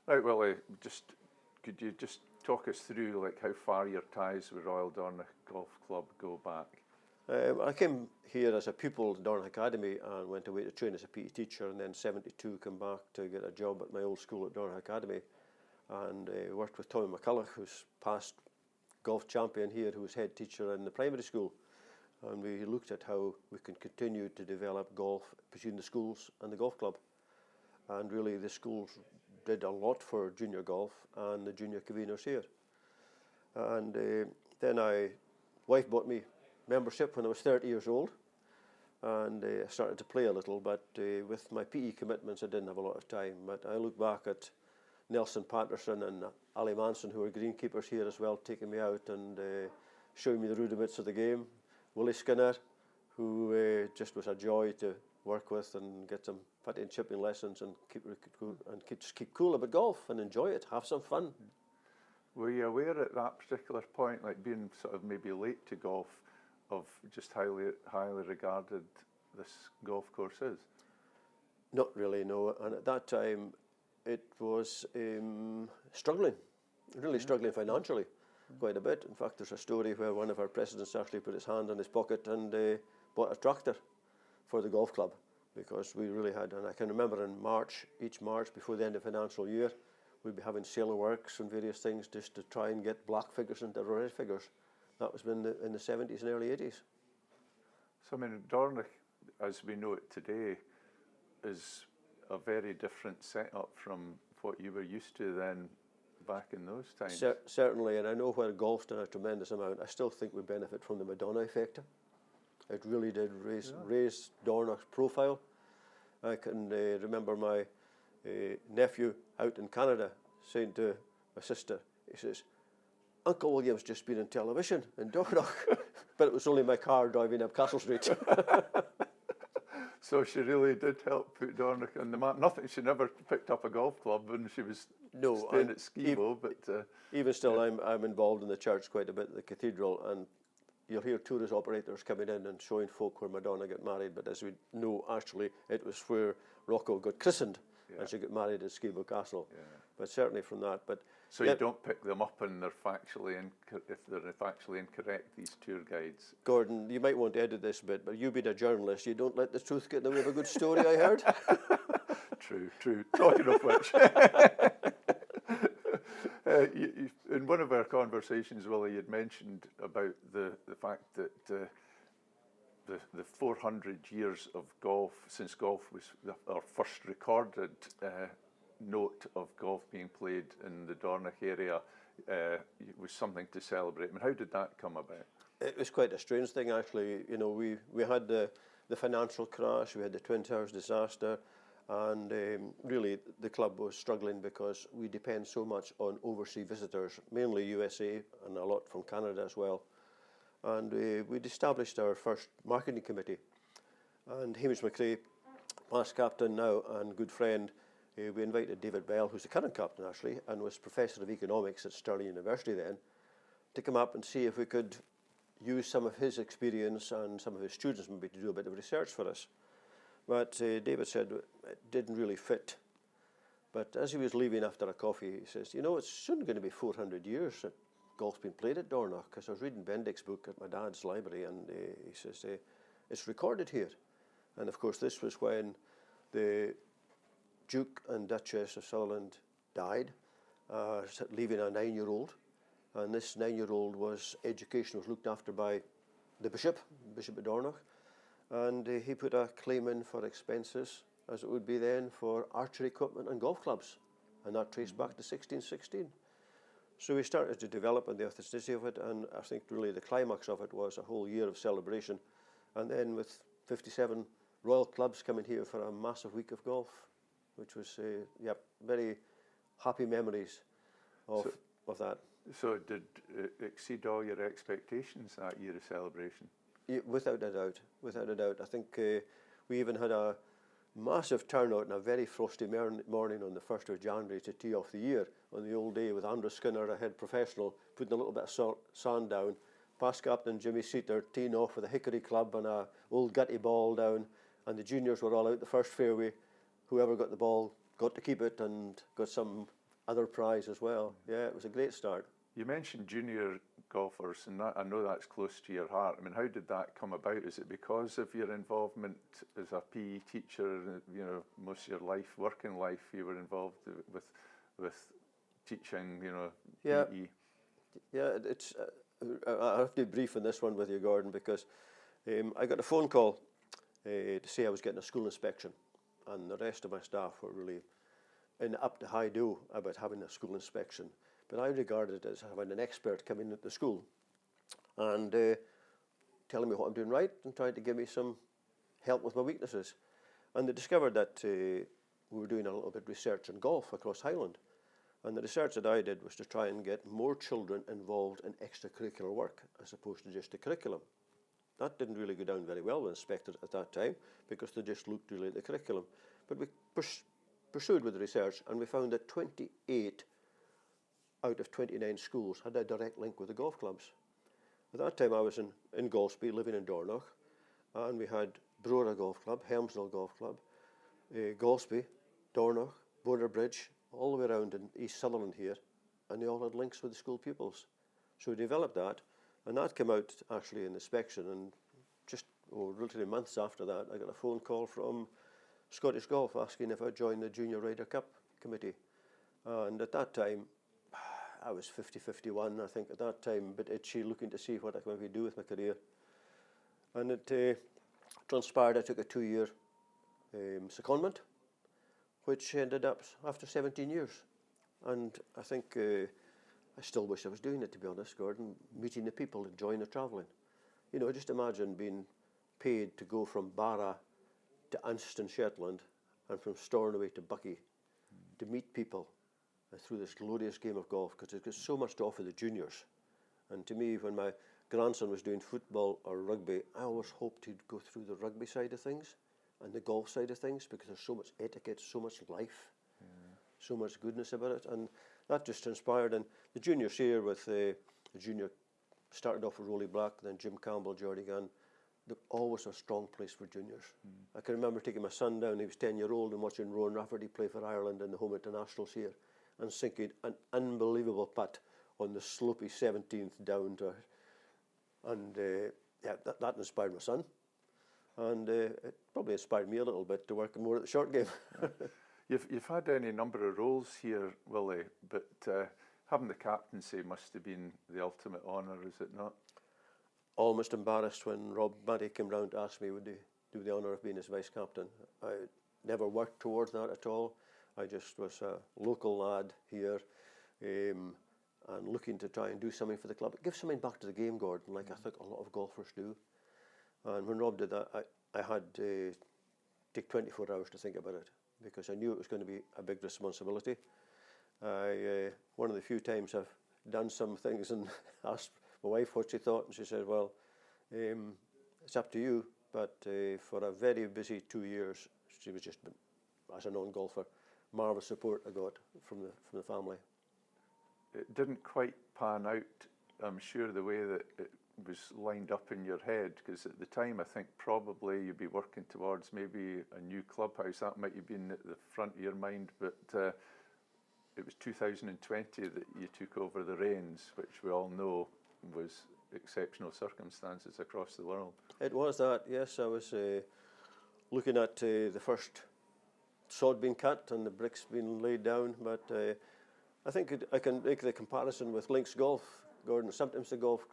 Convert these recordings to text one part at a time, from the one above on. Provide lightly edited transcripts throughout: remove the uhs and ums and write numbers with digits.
Right, Willie, could you just talk us through like how far your ties with Royal Dornoch Golf Club go back? I came here as a pupil at Dornoch Academy and went away to train as a PE teacher, and then '72 came back to get a job at my old school at Dornoch Academy, and worked with Tommy McCulloch, who's past golf champion here, who was head teacher in the primary school. And we looked at how we can continue to develop golf between the schools and the golf club. And really the schools did a lot for junior golf and the junior conveners here. And then wife bought me membership when I was 30 years old, and I started to play a little, but with my PE commitments I didn't have a lot of time. But I look back at Nelson Patterson and Ali Manson, who were greenkeepers here as well, taking me out and showing me the rudiments of the game. Willie Skinner, who just was a joy to work with and get some putting and chipping lessons and just keep cool about golf and enjoy it, have some fun. Were you aware at that particular point, like being sort of maybe late to golf, of just highly regarded this golf course is? Not really, no. And at that time, it was struggling, really struggling financially, quite a bit. In fact, there's a story where one of our presidents actually put his hand in his pocket and bought a tractor for the golf club, because we really had, and I can remember in March, each March before the end of the financial year, we'd be having sailor works and various things just to try and get black figures into red figures. That was in the 70s and early 80s. So I mean, Dornoch, as we know it today, is a very different setup from what you were used to then back in those times. Certainly, and I know where golf's done a tremendous amount. I still think we benefit from the Madonna effect. It really did raise Dornoch's profile. I can remember my nephew out in Canada saying to my sister, he says, "Uncle William's just been on television in Dornoch," but it was only my car driving up Castle Street. So she really did help put Dornoch on the map. Nothing, she never picked up a golf club when she was staying at Skibo, but even still, I'm involved in the church quite a bit at the cathedral, and you'll hear tourist operators coming in and showing folk where Madonna got married, but as we know, actually, it was where Rocco got christened, and she got married at Skibo Castle. But certainly from that. But so you don't pick them up and they're if they're factually incorrect, these tour guides. Gordon, you might want to edit this bit, but you being a journalist, you don't let the truth get in the way of a good story, I heard. True. Talking of which, in one of our conversations, Willie, you'd mentioned about the fact that the 400 years of golf, since golf was our first recorded note of golf being played in the Dornoch area, was something to celebrate. I mean, how did that come about? It was quite a strange thing, actually. You know, we had the financial crash, we had the Twin Towers disaster, and really the club was struggling because we depend so much on overseas visitors, mainly USA and a lot from Canada as well. And we'd established our first marketing committee. And Hamish MacKay, past captain now and good friend, we invited David Bell, who's the current captain actually, and was Professor of Economics at Stirling University then, to come up and see if we could use some of his experience and some of his students maybe to do a bit of research for us. But David said it didn't really fit. But as he was leaving after a coffee, he says, you know, it's soon going to be 400 years that golf's been played at Dornoch, because I was reading Bendick's book at my dad's library, and he says, it's recorded here. And of course, this was when the Duke and Duchess of Sutherland died, leaving a 9-year-old. And this 9-year-old education was looked after by the Bishop of Dornoch. And he put a claim in for expenses, as it would be then, for archery equipment and golf clubs. And that traced back to 1616. So we started to develop on the authenticity of it, and I think really the climax of it was a whole year of celebration. And then with 57 Royal clubs coming here for a massive week of golf, which was, very happy memories of that. So did it exceed all your expectations that year of celebration? Yeah, without a doubt. I think we even had a massive turnout on a very frosty morning on the 1st of January to tee off the year on the old day, with Andrew Skinner, a head professional, putting a little bit of sand down, past captain Jimmy Seater teeing off with a hickory club and a old gutty ball down, and the juniors were all out the first fairway. Whoever got the ball got to keep it and got some other prize as well. Yeah, it was a great start. You mentioned junior golfers, and I know that's close to your heart. I mean, how did that come about? Is it because of your involvement as a PE teacher? You know, most of your life, working life, you were involved with teaching. You know, Yeah. PE. Yeah, it's. I have to be brief on this one with you, Gordon, because I got a phone call to say I was getting a school inspection, and the rest of my staff were really up to high do about having a school inspection. But I regarded it as having an expert come in at the school and telling me what I'm doing right and trying to give me some help with my weaknesses. And they discovered that we were doing a little bit of research on golf across Highland. And the research that I did was to try and get more children involved in extracurricular work as opposed to just the curriculum. That didn't really go down very well with inspectors at that time because they just looked really at the curriculum. But we pursued with the research, and we found that 28 out of 29 schools had a direct link with the golf clubs. At that time I was in Golspie, living in Dornoch, and we had Brora Golf Club, Helmsdale Golf Club, Golspie, Dornoch, Border Bridge, all the way around in East Sutherland here, and they all had links with the school pupils. So we developed that, and that came out actually in inspection, and just relatively months after that I got a phone call from Scottish Golf asking if I'd join the Junior Ryder Cup committee. And at that time, I was 50-51, I think, at that time, but itchy, looking to see what I could maybe do with my career. And it transpired I took a 2-year secondment, which ended up after 17 years. And I think I still wish I was doing it, to be honest, Gordon, meeting the people, enjoying the travelling. You know, just imagine being paid to go from Barra to Anston, Shetland, and from Stornoway to Buckie to meet people through this glorious game of golf, because it's got so much to offer the juniors. And to me, when my grandson was doing football or rugby, I always hoped he'd go through the rugby side of things and the golf side of things, because there's so much etiquette, so much life, so much goodness about it. And that just transpired. And the juniors here with the junior started off with Rolly Black, then Jim Campbell, Geordie Gunn. They're always a strong place for juniors. I can remember taking my son down, he was 10-year-old, and watching Rowan Rafferty play for Ireland in the home internationals here, and sinking an unbelievable putt on the slopey 17th down to, and yeah, that inspired my son, and it probably inspired me a little bit to work more at the short game. You've had any number of roles here, Willie, but having the captaincy must have been the ultimate honour, is it not? Almost embarrassed when Rob Matty came round to ask me would he do the honour of being his vice captain. I never worked towards that at all. I just was a local lad here, and looking to try and do something for the club. Give something back to the game, Gordon, like I think a lot of golfers do. And when Rob did that, I had to take 24 hours to think about it, because I knew it was going to be a big responsibility. One of the few times I've done some things and asked my wife what she thought, and she said, well, it's up to you, but for a very busy 2 years, she was just, as a non-golfer, marvellous support I got from the family. It didn't quite pan out, I'm sure, the way that it was lined up in your head, because at the time I think probably you'd be working towards maybe a new clubhouse. That might have been at the front of your mind, but it was 2020 that you took over the reins, which we all know was exceptional circumstances across the world. It was that, yes. I was looking at the first sod being cut and the bricks being laid down, but I think I can make the comparison with links golf, Gordon. Sometimes the golf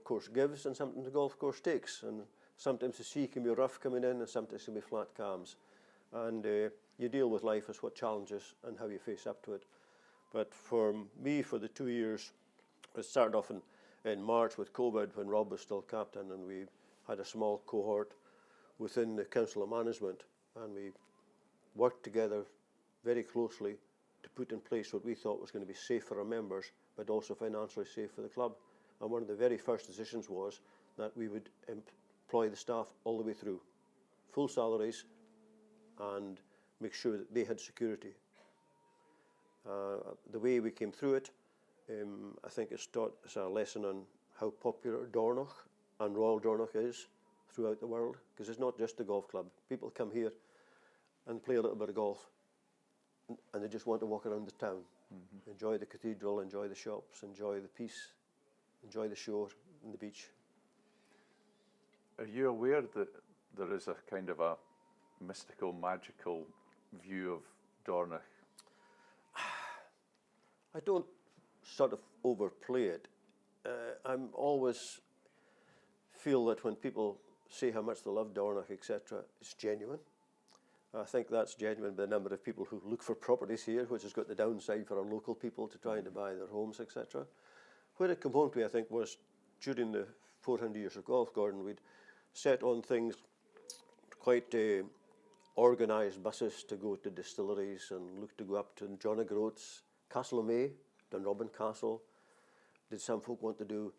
course gives, and sometimes the golf course takes, and sometimes the sea can be rough coming in, and sometimes it can be flat calms, and you deal with life as what challenges and how you face up to it. But for me, for the 2 years, it started off in March with COVID, when Rob was still captain, and we had a small cohort within the Council of Management, and we worked together very closely to put in place what we thought was going to be safe for our members, but also financially safe for the club. And one of the very first decisions was that we would employ the staff all the way through, full salaries, and make sure that they had security. The way we came through it, I think it's taught us a lesson on how popular Dornoch and Royal Dornoch is throughout the world, because it's not just a golf club. People come here and play a little bit of golf, and they just want to walk around the town. Enjoy the cathedral, enjoy the shops, enjoy the peace, enjoy the shore and the beach. Are you aware that there is a kind of a mystical, magical view of Dornoch? I don't sort of overplay it. I'm always feel that when people say how much they love Dornoch, etc., it's genuine. I think that's genuine by the number of people who look for properties here, which has got the downside for our local people to trying to buy their homes, etc. Where it came home to me, I think, was during the 400 years of golf, Gordon, we'd set on things quite organised buses to go to distilleries and look to go up to John O'Groats, Castle May, Dunrobin Castle. Did some folk want to do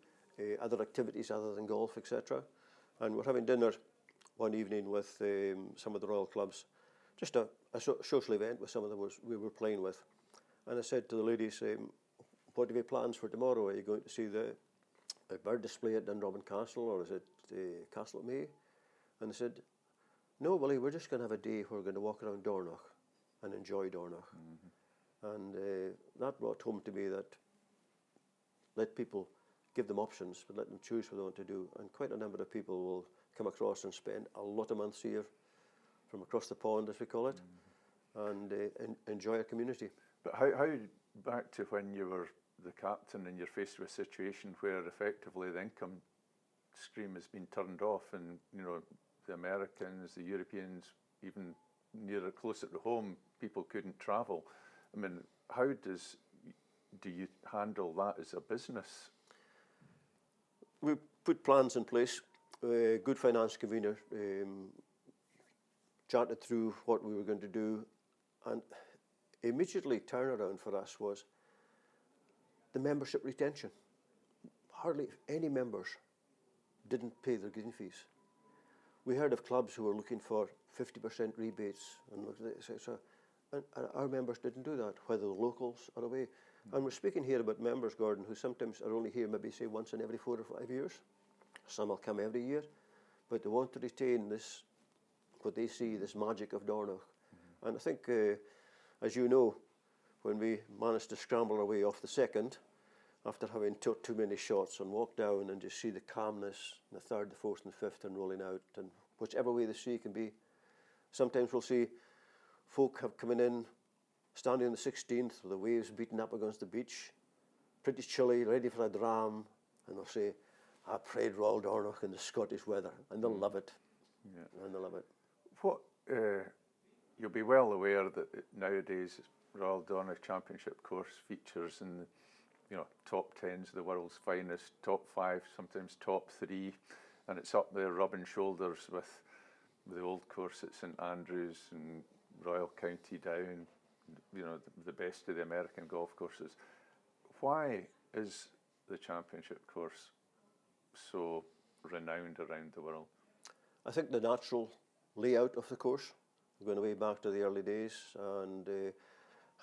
other activities other than golf, etc.? And we're having dinner one evening with some of the Royal clubs, just a social event with some of them we were playing with. And I said to the ladies, what have you plans for tomorrow? Are you going to see the bird display at Dunrobin Castle, or is it Castle May? And they said, no, Willie, we're just going to have a day where we're going to walk around Dornoch and enjoy Dornoch. And that brought home to me that let people give them options, but let them choose what they want to do. And quite a number of people will come across and spend a lot of months here from across the pond, as we call it, and enjoy a community. But how, back to when you were the captain and you're faced with a situation where effectively the income stream has been turned off, and the Americans, the Europeans, even nearer, closer to home, people couldn't travel. I mean, how do you handle that as a business? We put plans in place. Good finance convener chatted through what we were going to do, and immediately turnaround for us was the membership retention. Hardly any members didn't pay their green fees. We heard of clubs who were looking for 50% rebates and etc. And our members didn't do that, whether the locals or away. And we're speaking here about members, Gordon, who sometimes are only here maybe say once in every 4 or 5 years. Some will come every year, but they want to retain this, what they see, this magic of Dornoch. And I think, as you know, when we managed to scramble our way off the second, after having took too many shots and walk down and just see the calmness in the third, the fourth and the fifth and rolling out, and whichever way the sea can be. Sometimes we'll see folk have coming in, standing on the 16th with the waves beating up against the beach, pretty chilly, ready for a dram, and they'll say, I played Royal Dornoch in the Scottish weather, and they'll love it. Yeah. And they'll love it. What, you'll be well aware that nowadays Royal Dornoch Championship course features in the top 10s of the world's finest, top 5, sometimes top 3, and it's up there rubbing shoulders with the old course at St Andrews and Royal County Down, the best of the American golf courses. Why is the championship course so renowned around the world? I think the natural layout of the course, going way back to the early days, and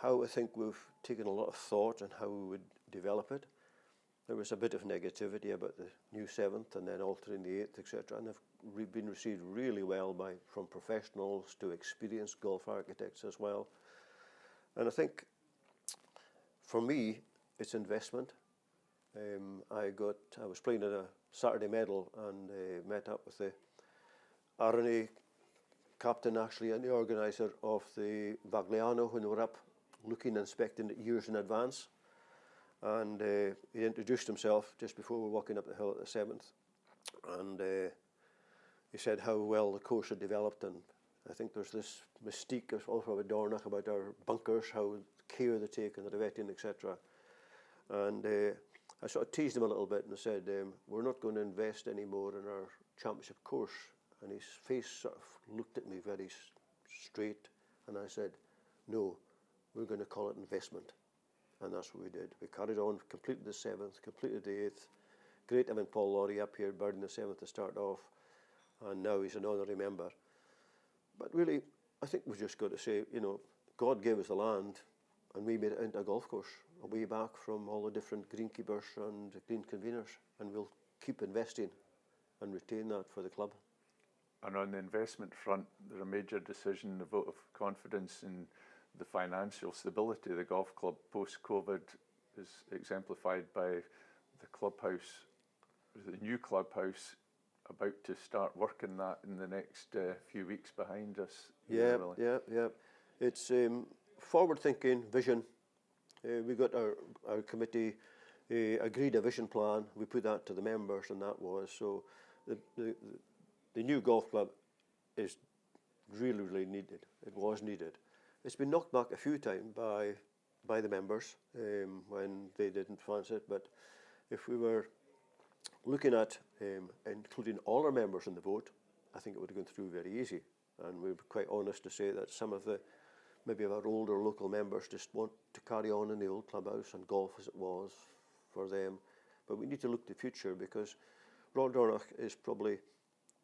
how I think we've taken a lot of thought on how we would develop it. There was a bit of negativity about the new 7th and then altering the 8th, etc., and they've been received really well from professionals to experienced golf architects as well. And I think, for me, it's investment. I was playing at a Saturday medal and met up with the RNA captain actually and the organiser of the Vagliano when we were up looking and inspecting it years in advance. And he introduced himself just before we were walking up the hill at the 7th. And he said how well the course had developed, and I think there's this mystique also about Dornoch, about our bunkers, how care they take and the vetting, etc. And I sort of teased him a little bit and said, we're not going to invest any more in our championship course. And his face sort of looked at me very straight, and I said, no, we're going to call it investment. And that's what we did. We carried on, completed the 7th, completed the 8th. Great having Paul Laurie up here, birding the 7th to start off, and now he's an honorary member. But really, I think we've just got to say, God gave us the land, and we made it into a golf course, way back from all the different greenkeepers and green conveners, and we'll keep investing and retain that for the club. And on the investment front, there's a major decision, a vote of confidence in the financial stability of the golf club post-COVID is exemplified by the clubhouse, the new clubhouse, about to start working that in the next few weeks behind us. Yeah, Willie. yeah. It's forward-thinking vision. We got our committee agreed a vision plan. We put that to the members, and that was so. The new golf club is really needed. It was needed. It's been knocked back a few times by the members when they didn't fancy it. But if we were looking at including all our members in the vote, I think it would have gone through very easy. And we're quite honest to say that some of the maybe of our older local members just want to carry on in the old clubhouse and golf as it was for them. But we need to look to the future, because Royal Dornoch is probably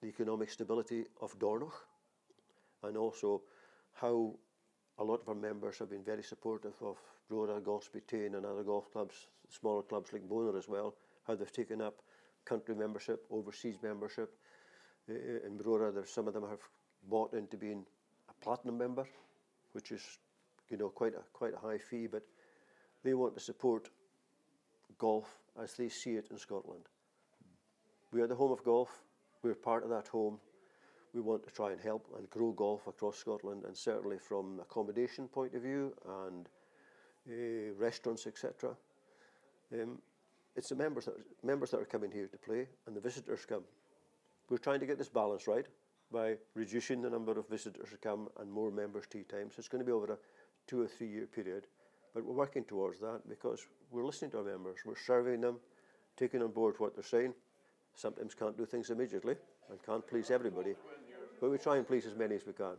the economic stability of Dornoch, and also how a lot of our members have been very supportive of Brora, Golspie Tain and other golf clubs, smaller clubs like Bonar as well, how they've taken up country membership, overseas membership. In Brora, some of them have bought into being a platinum member, which is, quite a high fee, but they want to support golf as they see it in Scotland. We are the home of golf. We're part of that home. We want to try and help and grow golf across Scotland, and certainly from accommodation point of view and restaurants, etc. It's the members that are coming here to play, and the visitors come. We're trying to get this balance right by reducing the number of visitors who come and more members' tea times. It's going to be over a 2 or 3 year period, but we're working towards that because we're listening to our members. We're surveying them, taking on board what they're saying. Sometimes can't do things immediately and can't please everybody, but we try and please as many as we can.